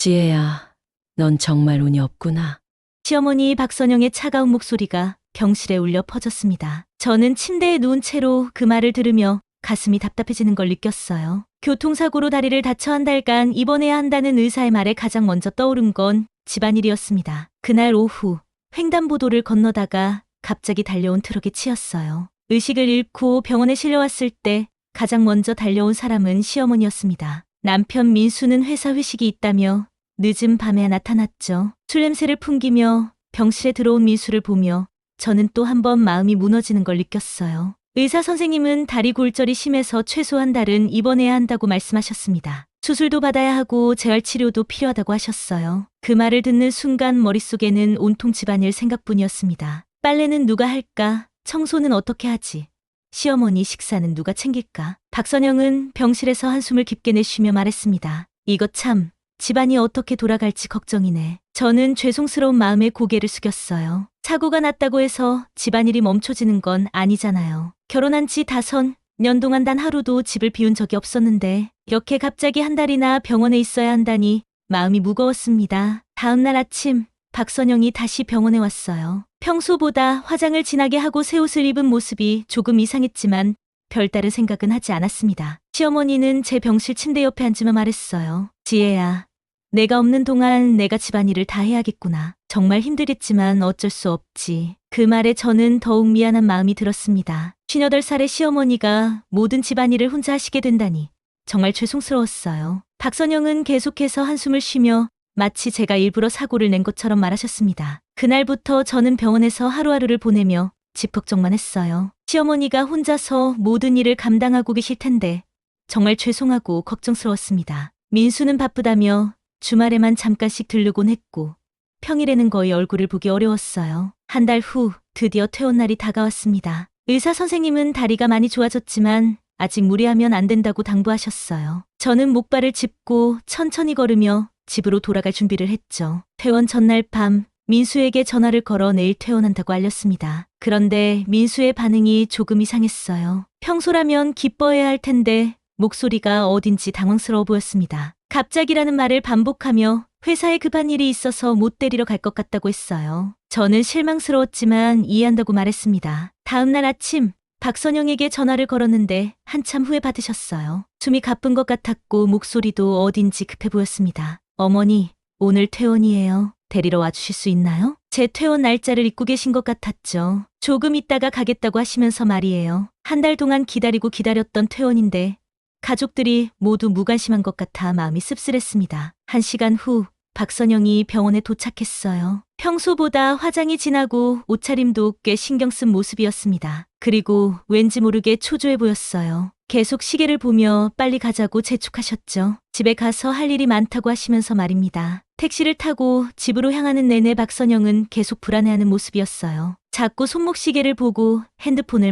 지혜야, 넌 정말 운이 없구나. 시어머니 박선영의 차가운 목소리가 병실에 울려 퍼졌습니다. 저는 침대에 누운 채로 그 말을 들으며 가슴이 답답해지는 걸 느꼈어요. 교통사고로 다리를 다쳐 한 달간 입원해야 한다는 의사의 말에 가장 먼저 떠오른 건 집안일이었습니다. 그날 오후 횡단보도를 건너다가 갑자기 달려온 트럭에 치였어요. 의식을 잃고 병원에 실려왔을 때 가장 먼저 달려온 사람은 시어머니였습니다. 남편 민수는 회사 회식이 있다며 늦은 밤에 나타났죠. 술 냄새를 풍기며 병실에 들어온 민수를 보며 저는 또 한 번 마음이 무너지는 걸 느꼈어요. 의사 선생님은 다리 골절이 심해서 최소 한 달은 입원해야 한다고 말씀하셨습니다. 수술도 받아야 하고 재활치료도 필요하다고 하셨어요. 그 말을 듣는 순간 머릿속에는 온통 집안일 생각뿐이었습니다. 빨래는 누가 할까? 청소는 어떻게 하지? 시어머니 식사는 누가 챙길까? 박선영은 병실에서 한숨을 깊게 내쉬며 말했습니다. 이거 참, 집안이 어떻게 돌아갈지 걱정이네. 저는 죄송스러운 마음에 고개를 숙였어요. 사고가 났다고 해서 집안일이 멈춰지는 건 아니잖아요. 결혼한 지 5년 동안 단 하루도 집을 비운 적이 없었는데 이렇게 갑자기 한 달이나 병원에 있어야 한다니 마음이 무거웠습니다. 다음 날 아침 박선영이 다시 병원에 왔어요. 평소보다 화장을 진하게 하고 새 옷을 입은 모습이 조금 이상했지만 별다른 생각은 하지 않았습니다. 시어머니는 제 병실 침대 옆에 앉으며 말했어요. 지혜야, 내가 없는 동안 내가 집안일을 다 해야겠구나. 정말 힘들겠지만 어쩔 수 없지. 그 말에 저는 더욱 미안한 마음이 들었습니다. 58살의 시어머니가 모든 집안일을 혼자 하시게 된다니 정말 죄송스러웠어요. 박선영은 계속해서 한숨을 쉬며 마치 제가 일부러 사고를 낸 것처럼 말하셨습니다. 그날부터 저는 병원에서 하루하루를 보내며 집 걱정만 했어요. 시어머니가 혼자서 모든 일을 감당하고 계실 텐데 정말 죄송하고 걱정스러웠습니다. 민수는 바쁘다며 주말에만 잠깐씩 들르곤 했고 평일에는 거의 얼굴을 보기 어려웠어요. 한 달 후 드디어 퇴원 날이 다가왔습니다. 의사 선생님은 다리가 많이 좋아졌지만 아직 무리하면 안 된다고 당부하셨어요. 저는 목발을 짚고 천천히 걸으며 집으로 돌아갈 준비를 했죠. 퇴원 전날 밤 민수에게 전화를 걸어 내일 퇴원한다고 알렸습니다. 그런데 민수의 반응이 조금 이상했어요. 평소라면 기뻐해야 할 텐데 목소리가 어딘지 당황스러워 보였습니다. 갑자기라는 말을 반복하며 회사에 급한 일이 있어서 못 데리러 갈 것 같다고 했어요. 저는 실망스러웠지만 이해한다고 말했습니다. 다음 날 아침 박선영에게 전화를 걸었는데 한참 후에 받으셨어요. 숨이 가쁜 것 같았고 목소리도 어딘지 급해 보였습니다. 어머니, 오늘 퇴원이에요. 데리러 와주실 수 있나요? 제 퇴원 날짜를 잊고 계신 것 같았죠. 조금 있다가 가겠다고 하시면서 말이에요. 한 달 동안 기다리고 기다렸던 퇴원인데 가족들이 모두 무관심한 것 같아 마음이 씁쓸했습니다. 1시간 후 박선영이 병원에 도착했어요. 평소보다 화장이 진하고 옷차림도 꽤 신경 쓴 모습이었습니다. 그리고 왠지 모르게 초조해 보였어요. 계속 시계를 보며 빨리 가자고 재촉하셨죠. 집에 가서 할 일이 많다고 하시면서 말입니다. 택시를 타고 집으로 향하는 내내 박선영은 계속 불안해하는 모습이었어요. 자꾸 손목시계를 보고 핸드폰을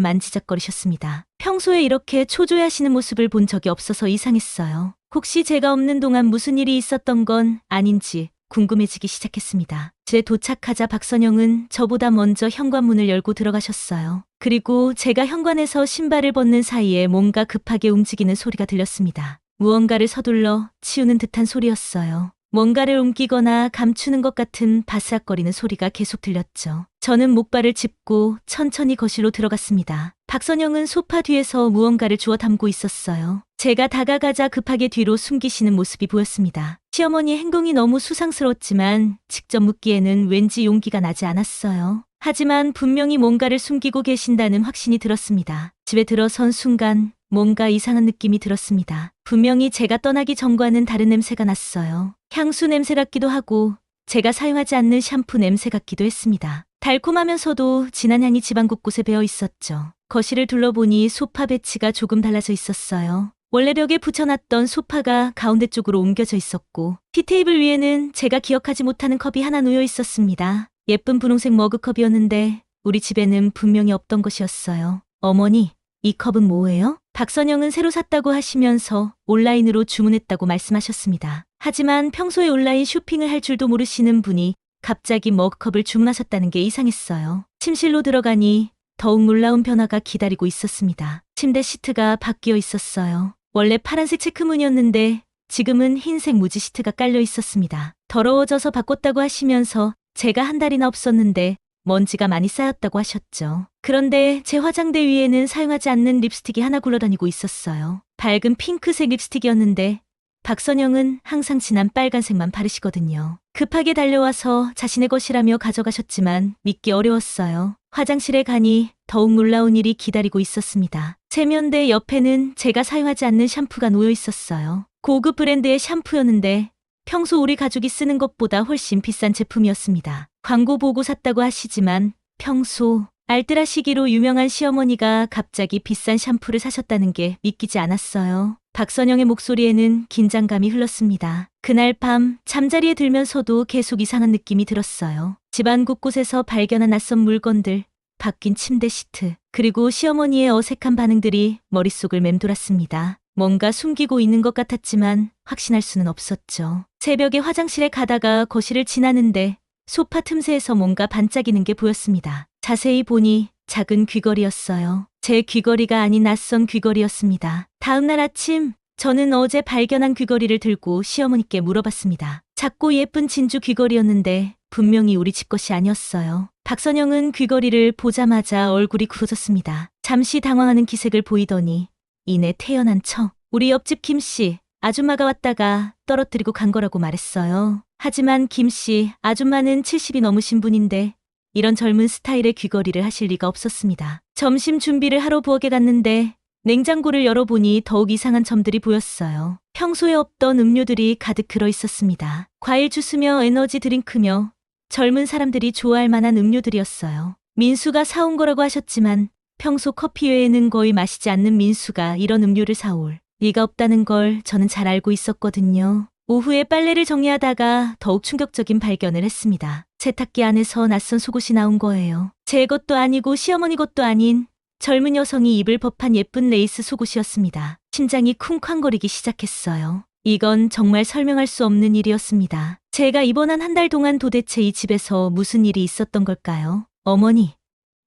만지작거리셨습니다. 평소에 이렇게 초조해하시는 모습을 본 적이 없어서 이상했어요. 혹시 제가 없는 동안 무슨 일이 있었던 건 아닌지 궁금해지기 시작했습니다. 제 도착하자 박선영은 저보다 먼저 현관문을 열고 들어가셨어요. 그리고 제가 현관에서 신발을 벗는 사이에 뭔가 급하게 움직이는 소리가 들렸습니다. 무언가를 서둘러 치우는 듯한 소리였어요. 뭔가를 옮기거나 감추는 것 같은 바스락거리는 소리가 계속 들렸죠. 저는 목발을 짚고 천천히 거실로 들어갔습니다. 박선영은 소파 뒤에서 무언가를 주워 담고 있었어요. 제가 다가가자 급하게 뒤로 숨기시는 모습이 보였습니다. 시어머니의 행동이 너무 수상스러웠지만 직접 묻기에는 왠지 용기가 나지 않았어요. 하지만 분명히 뭔가를 숨기고 계신다는 확신이 들었습니다. 집에 들어선 순간 뭔가 이상한 느낌이 들었습니다. 분명히 제가 떠나기 전과는 다른 냄새가 났어요. 향수 냄새 같기도 하고 제가 사용하지 않는 샴푸 냄새 같기도 했습니다. 달콤하면서도 진한 향이 집안 곳곳에 배어 있었죠. 거실을 둘러보니 소파 배치가 조금 달라져 있었어요. 원래 벽에 붙여놨던 소파가 가운데 쪽으로 옮겨져 있었고 티테이블 위에는 제가 기억하지 못하는 컵이 하나 놓여 있었습니다. 예쁜 분홍색 머그컵이었는데 우리 집에는 분명히 없던 것이었어요. 어머니, 이 컵은 뭐예요? 박선영은 새로 샀다고 하시면서 온라인으로 주문했다고 말씀하셨습니다. 하지만 평소에 온라인 쇼핑을 할 줄도 모르시는 분이 갑자기 머그컵을 주문하셨다는 게 이상했어요. 침실로 들어가니 더욱 놀라운 변화가 기다리고 있었습니다. 침대 시트가 바뀌어 있었어요. 원래 파란색 체크무늬였는데 지금은 흰색 무지 시트가 깔려 있었습니다. 더러워져서 바꿨다고 하시면서 제가 한 달이나 없었는데 먼지가 많이 쌓였다고 하셨죠. 그런데 제 화장대 위에는 사용하지 않는 립스틱이 하나 굴러다니고 있었어요. 밝은 핑크색 립스틱이었는데 박선영은 항상 진한 빨간색만 바르시거든요. 급하게 달려와서 자신의 것이라며 가져가셨지만 믿기 어려웠어요. 화장실에 가니 더욱 놀라운 일이 기다리고 있었습니다. 세면대 옆에는 제가 사용하지 않는 샴푸가 놓여 있었어요. 고급 브랜드의 샴푸였는데 평소 우리 가족이 쓰는 것보다 훨씬 비싼 제품이었습니다. 광고 보고 샀다고 하시지만 평소 알뜰하시기로 유명한 시어머니가 갑자기 비싼 샴푸를 사셨다는 게 믿기지 않았어요. 박선영의 목소리에는 긴장감이 흘렀습니다. 그날 밤 잠자리에 들면서도 계속 이상한 느낌이 들었어요. 집안 곳곳에서 발견한 낯선 물건들, 바뀐 침대 시트, 그리고 시어머니의 어색한 반응들이 머릿속을 맴돌았습니다. 뭔가 숨기고 있는 것 같았지만 확신할 수는 없었죠. 새벽에 화장실에 가다가 거실을 지나는데 소파 틈새에서 뭔가 반짝이는 게 보였습니다. 자세히 보니 작은 귀걸이였어요. 제 귀걸이가 아닌 낯선 귀걸이였습니다. 다음 날 아침 저는 어제 발견한 귀걸이를 들고 시어머니께 물어봤습니다. 작고 예쁜 진주 귀걸이였는데 분명히 우리 집 것이 아니었어요. 박선영은 귀걸이를 보자마자 얼굴이 굳어졌습니다. 잠시 당황하는 기색을 보이더니 이내 태연한 척 우리 옆집 김씨 아줌마가 왔다가 떨어뜨리고 간 거라고 말했어요. 하지만 김씨 아줌마는 70이 넘으신 분인데 이런 젊은 스타일의 귀걸이를 하실 리가 없었습니다. 점심 준비를 하러 부엌에 갔는데 냉장고를 열어보니 더욱 이상한 점들이 보였어요. 평소에 없던 음료들이 가득 들어 있었습니다. 과일 주스며 에너지 드링크며 젊은 사람들이 좋아할 만한 음료들이었어요. 민수가 사온 거라고 하셨지만 평소 커피 외에는 거의 마시지 않는 민수가 이런 음료를 사올 리가 없다는 걸 저는 잘 알고 있었거든요. 오후에 빨래를 정리하다가 더욱 충격적인 발견을 했습니다. 세탁기 안에서 낯선 속옷이 나온 거예요. 제 것도 아니고 시어머니 것도 아닌 젊은 여성이 입을 법한 예쁜 레이스 속옷이었습니다. 심장이 쿵쾅거리기 시작했어요. 이건 정말 설명할 수 없는 일이었습니다. 제가 입원한 한 달 동안 도대체 이 집에서 무슨 일이 있었던 걸까요? 어머니,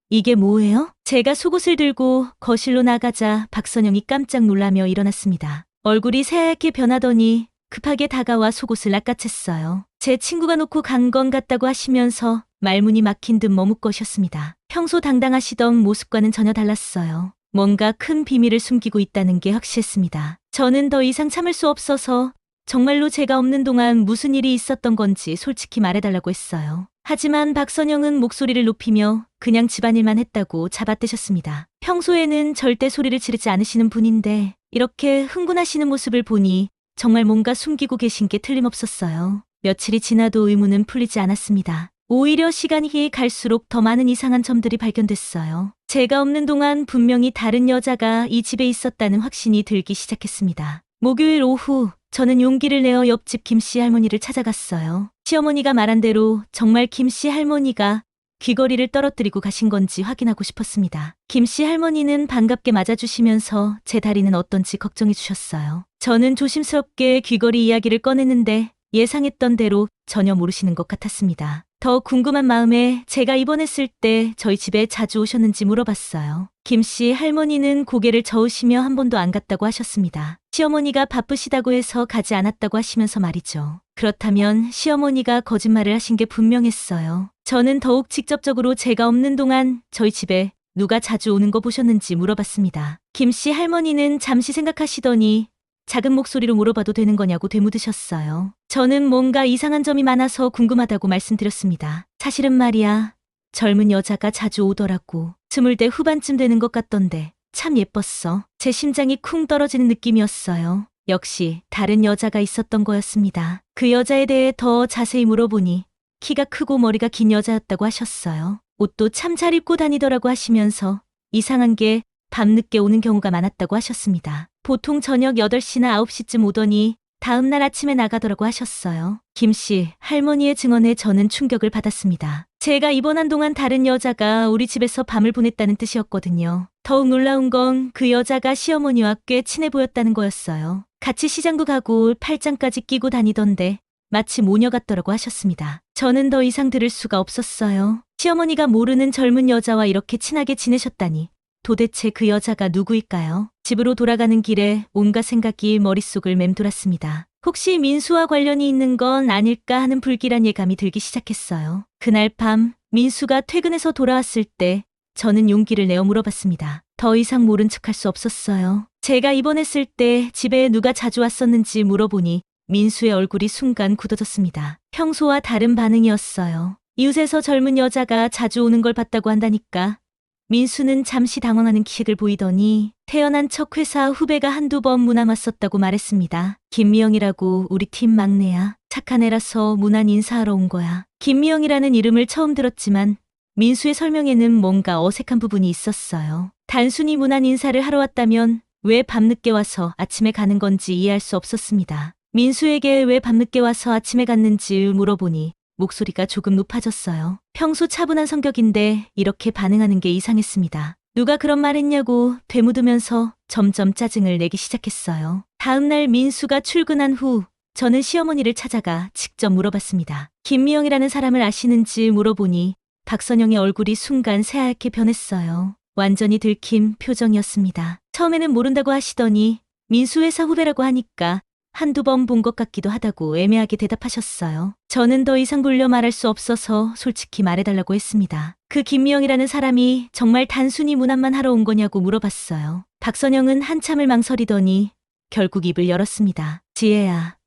이게 뭐예요? 제가 속옷을 들고 거실로 나가자 박선영이 깜짝 놀라며 일어났습니다. 얼굴이 새하얗게 변하더니 급하게 다가와 속옷을 낚아챘어요. 제 친구가 놓고 간 건 같다고 하시면서 말문이 막힌 듯 머뭇거셨습니다. 평소 당당하시던 모습과는 전혀 달랐어요. 뭔가 큰 비밀을 숨기고 있다는 게 확실했습니다. 저는 더 이상 참을 수 없어서 정말로 제가 없는 동안 무슨 일이 있었던 건지 솔직히 말해달라고 했어요. 하지만 박선영은 목소리를 높이며 그냥 집안일만 했다고 잡아떼셨습니다. 평소에는 절대 소리를 지르지 않으시는 분인데 이렇게 흥분하시는 모습을 보니 정말 뭔가 숨기고 계신 게 틀림없었어요. 며칠이 지나도 의문은 풀리지 않았습니다. 오히려 시간이 갈수록 더 많은 이상한 점들이 발견됐어요. 제가 없는 동안 분명히 다른 여자가 이 집에 있었다는 확신이 들기 시작했습니다. 목요일 오후 저는 용기를 내어 옆집 김씨 할머니를 찾아갔어요. 시어머니가 말한 대로 정말 김씨 할머니가 귀걸이를 떨어뜨리고 가신 건지 확인하고 싶었습니다. 김씨 할머니는 반갑게 맞아주시면서 제 다리는 어떤지 걱정해 주셨어요. 저는 조심스럽게 귀걸이 이야기를 꺼냈는데 예상했던 대로 전혀 모르시는 것 같았습니다. 더 궁금한 마음에 제가 입원했을 때 저희 집에 자주 오셨는지 물어봤어요. 김씨 할머니는 고개를 저으시며 한 번도 안 갔다고 하셨습니다. 시어머니가 바쁘시다고 해서 가지 않았다고 하시면서 말이죠. 그렇다면 시어머니가 거짓말을 하신 게 분명했어요. 저는 더욱 직접적으로 제가 없는 동안 저희 집에 누가 자주 오는 거 보셨는지 물어봤습니다. 김씨 할머니는 잠시 생각하시더니 작은 목소리로 물어봐도 되는 거냐고 되묻으셨어요. 저는 뭔가 이상한 점이 많아서 궁금하다고 말씀드렸습니다. 사실은 말이야, 젊은 여자가 자주 오더라고. 20대 후반쯤 되는 것 같던데 참 예뻤어. 제 심장이 쿵 떨어지는 느낌이었어요. 역시 다른 여자가 있었던 거였습니다. 그 여자에 대해 더 자세히 물어보니 키가 크고 머리가 긴 여자였다고 하셨어요. 옷도 참 잘 입고 다니더라고 하시면서 이상한 게 밤늦게 오는 경우가 많았다고 하셨습니다. 보통 저녁 8시나 9시쯤 오더니 다음날 아침에 나가더라고 하셨어요. 김씨 할머니의 증언에 저는 충격을 받았습니다. 제가 입원한 동안 다른 여자가 우리 집에서 밤을 보냈다는 뜻이었거든요. 더욱 놀라운 건 그 여자가 시어머니와 꽤 친해 보였다는 거였어요. 같이 시장도 가고 팔짱까지 끼고 다니던데 마치 모녀 같더라고 하셨습니다. 저는 더 이상 들을 수가 없었어요. 시어머니가 모르는 젊은 여자와 이렇게 친하게 지내셨다니 도대체 그 여자가 누구일까요? 집으로 돌아가는 길에 온갖 생각이 머릿속을 맴돌았습니다. 혹시 민수와 관련이 있는 건 아닐까 하는 불길한 예감이 들기 시작했어요. 그날 밤 민수가 퇴근해서 돌아왔을 때 저는 용기를 내어 물어봤습니다. 더 이상 모른 척할 수 없었어요. 제가 입원했을 때 집에 누가 자주 왔었는지 물어보니 민수의 얼굴이 순간 굳어졌습니다. 평소와 다른 반응이었어요. 이웃에서 젊은 여자가 자주 오는 걸 봤다고 한다니까. 민수는 잠시 당황하는 기색을 보이더니 태어난 척 회사 후배가 한두 번 문안 왔었다고 말했습니다. 김미영이라고 우리 팀 막내야. 착한 애라서 문안 인사하러 온 거야. 김미영이라는 이름을 처음 들었지만 민수의 설명에는 뭔가 어색한 부분이 있었어요. 단순히 문안 인사를 하러 왔다면 왜 밤늦게 와서 아침에 가는 건지 이해할 수 없었습니다. 민수에게 왜 밤늦게 와서 아침에 갔는지 물어보니 목소리가 조금 높아졌어요. 평소 차분한 성격인데 이렇게 반응하는 게 이상했습니다. 누가 그런 말 했냐고 되묻으면서 점점 짜증을 내기 시작했어요. 다음 날 민수가 출근한 후 저는 시어머니를 찾아가 직접 물어봤습니다. 김미영이라는 사람을 아시는지 물어보니 박선영의 얼굴이 순간 새하얗게 변했어요. 완전히 들킨 표정이었습니다. 처음에는 모른다고 하시더니 민수 회사 후배라고 하니까 한두 번 본 것 같기도 하다고 애매하게 대답하셨어요. 저는 더 이상 불려 말할 수 없어서 솔직히 말해달라고 했습니다. 그 김미영이라는 사람이 정말 단순히 문안만 하러 온 거냐고 물어봤어요. 박선영은 한참을 망설이더니 결국 입을 열었습니다. 지혜야,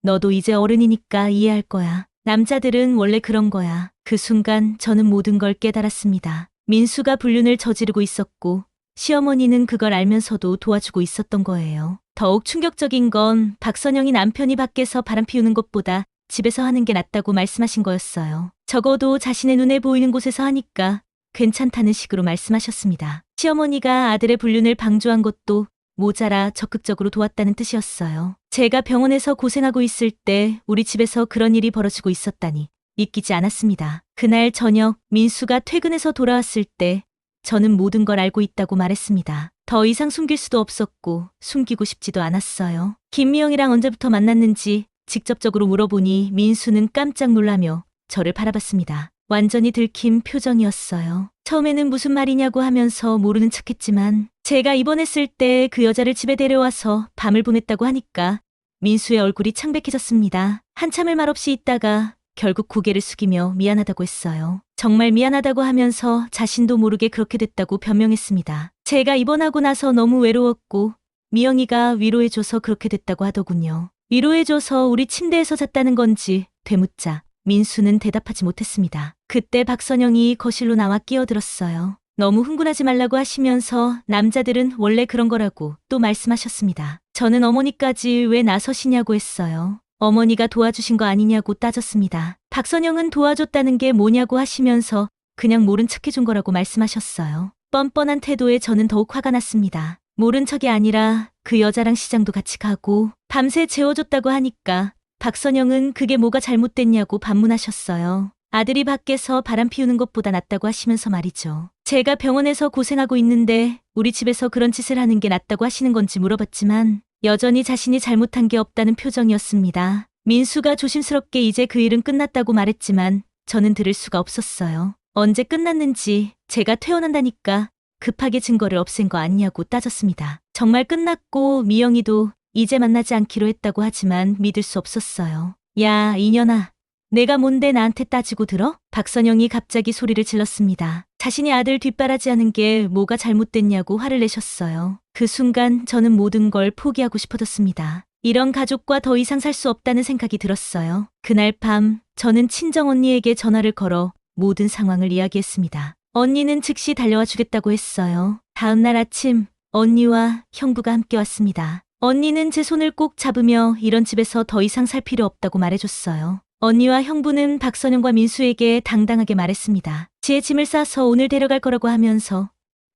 너도 이제 어른이니까 이해할 거야. 남자들은 원래 그런 거야. 그 순간 저는 모든 걸 깨달았습니다. 민수가 불륜을 저지르고 있었고 시어머니는 그걸 알면서도 도와주고 있었던 거예요. 더욱 충격적인 건 박선영이 남편이 밖에서 바람 피우는 것보다 집에서 하는 게 낫다고 말씀하신 거였어요. 적어도 자신의 눈에 보이는 곳에서 하니까 괜찮다는 식으로 말씀하셨습니다. 시어머니가 아들의 불륜을 방조한 것도 모자라 적극적으로 도왔다는 뜻이었어요. 제가 병원에서 고생하고 있을 때 우리 집에서 그런 일이 벌어지고 있었다니 믿기지 않았습니다. 그날 저녁 민수가 퇴근해서 돌아왔을 때 저는 모든 걸 알고 있다고 말했습니다. 더 이상 숨길 수도 없었고 숨기고 싶지도 않았어요. 김미영이랑 언제부터 만났는지 직접적으로 물어보니 민수는 깜짝 놀라며 저를 바라봤습니다. 완전히 들킨 표정이었어요. 처음에는 무슨 말이냐고 하면서 모르는 척했지만 제가 입원했을 때 그 여자를 집에 데려와서 밤을 보냈다고 하니까 민수의 얼굴이 창백해졌습니다. 한참을 말없이 있다가 결국 고개를 숙이며 미안하다고 했어요. 정말 미안하다고 하면서 자신도 모르게 그렇게 됐다고 변명했습니다. 제가 입원하고 나서 너무 외로웠고 미영이가 위로해줘서 그렇게 됐다고 하더군요. 위로해줘서 우리 침대에서 잤다는 건지 되묻자 민수는 대답하지 못했습니다. 그때 박선영이 거실로 나와 끼어들었어요. 너무 흥분하지 말라고 하시면서 남자들은 원래 그런 거라고 또 말씀하셨습니다. 저는 어머니까지 왜 나서시냐고 했어요. 어머니가 도와주신 거 아니냐고 따졌습니다. 박선영은 도와줬다는 게 뭐냐고 하시면서 그냥 모른 척 해준 거라고 말씀하셨어요. 뻔뻔한 태도에 저는 더욱 화가 났습니다. 모른 척이 아니라 그 여자랑 시장도 같이 가고 밤새 재워줬다고 하니까 박선영은 그게 뭐가 잘못됐냐고 반문하셨어요. 아들이 밖에서 바람 피우는 것보다 낫다고 하시면서 말이죠. 제가 병원에서 고생하고 있는데 우리 집에서 그런 짓을 하는 게 낫다고 하시는 건지 물어봤지만 여전히 자신이 잘못한 게 없다는 표정이었습니다. 민수가 조심스럽게 이제 그 일은 끝났다고 말했지만 저는 들을 수가 없었어요. 언제 끝났는지 제가 퇴원한다니까 급하게 증거를 없앤 거 아니냐고 따졌습니다. 정말 끝났고 미영이도 이제 만나지 않기로 했다고 하지만 믿을 수 없었어요. 야, 이년아. 내가 뭔데 나한테 따지고 들어? 박선영이 갑자기 소리를 질렀습니다. 자신이 아들 뒷바라지하는 게 뭐가 잘못됐냐고 화를 내셨어요. 그 순간 저는 모든 걸 포기하고 싶어졌습니다. 이런 가족과 더 이상 살 수 없다는 생각이 들었어요. 그날 밤 저는 친정 언니에게 전화를 걸어 모든 상황을 이야기했습니다. 언니는 즉시 달려와 주겠다고 했어요. 다음 날 아침 언니와 형부가 함께 왔습니다. 언니는 제 손을 꼭 잡으며 이런 집에서 더 이상 살 필요 없다고 말해줬어요. 언니와 형부는 박선영과 민수에게 당당하게 말했습니다. 지혜 짐을 싸서 오늘 데려갈 거라고 하면서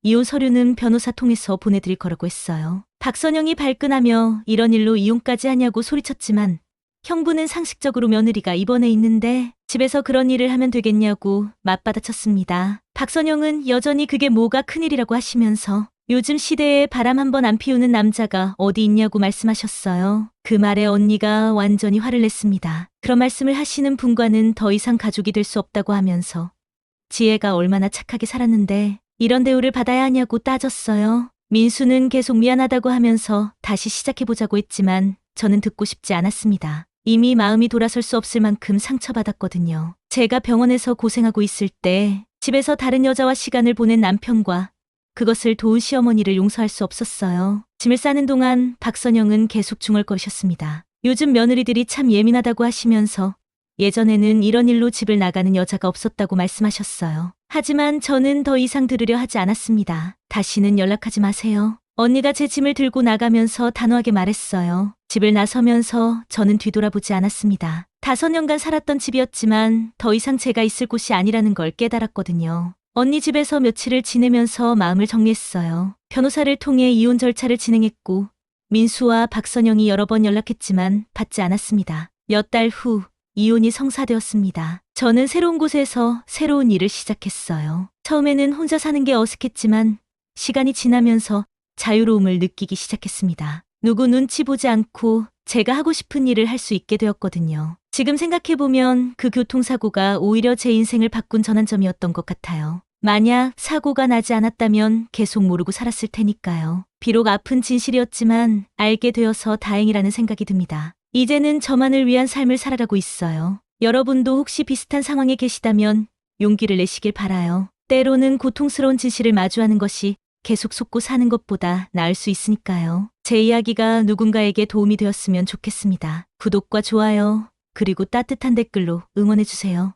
이혼 서류는 변호사 통해서 보내드릴 거라고 했어요. 박선영이 발끈하며 이런 일로 이혼까지 하냐고 소리쳤지만 형부는 상식적으로 며느리가 입원해 있는데 집에서 그런 일을 하면 되겠냐고 맞받아쳤습니다. 박선영은 여전히 그게 뭐가 큰일이라고 하시면서 요즘 시대에 바람 한 번 안 피우는 남자가 어디 있냐고 말씀하셨어요. 그 말에 언니가 완전히 화를 냈습니다. 그런 말씀을 하시는 분과는 더 이상 가족이 될 수 없다고 하면서 지혜가 얼마나 착하게 살았는데 이런 대우를 받아야 하냐고 따졌어요. 민수는 계속 미안하다고 하면서 다시 시작해보자고 했지만 저는 듣고 싶지 않았습니다. 이미 마음이 돌아설 수 없을 만큼 상처받았거든요. 제가 병원에서 고생하고 있을 때 집에서 다른 여자와 시간을 보낸 남편과 그것을 도운 시어머니를 용서할 수 없었어요. 짐을 싸는 동안 박선영은 계속 중얼거리셨습니다. 요즘 며느리들이 참 예민하다고 하시면서 예전에는 이런 일로 집을 나가는 여자가 없었다고 말씀하셨어요. 하지만 저는 더 이상 들으려 하지 않았습니다. 다시는 연락하지 마세요. 언니가 제 짐을 들고 나가면서 단호하게 말했어요. 집을 나서면서 저는 뒤돌아보지 않았습니다. 5년간 살았던 집이었지만 더 이상 제가 있을 곳이 아니라는 걸 깨달았거든요. 언니 집에서 며칠을 지내면서 마음을 정리했어요. 변호사를 통해 이혼 절차를 진행했고 민수와 박선영이 여러 번 연락했지만 받지 않았습니다. 몇 달 후 이혼이 성사되었습니다. 저는 새로운 곳에서 새로운 일을 시작했어요. 처음에는 혼자 사는 게 어색했지만 시간이 지나면서 자유로움을 느끼기 시작했습니다. 누구 눈치 보지 않고 제가 하고 싶은 일을 할 수 있게 되었거든요. 지금 생각해보면 그 교통사고가 오히려 제 인생을 바꾼 전환점이었던 것 같아요. 만약 사고가 나지 않았다면 계속 모르고 살았을 테니까요. 비록 아픈 진실이었지만 알게 되어서 다행이라는 생각이 듭니다. 이제는 저만을 위한 삶을 살아가고 있어요. 여러분도 혹시 비슷한 상황에 계시다면 용기를 내시길 바라요. 때로는 고통스러운 진실을 마주하는 것이 계속 속고 사는 것보다 나을 수 있으니까요. 제 이야기가 누군가에게 도움이 되었으면 좋겠습니다. 구독과 좋아요, 그리고 따뜻한 댓글로 응원해주세요.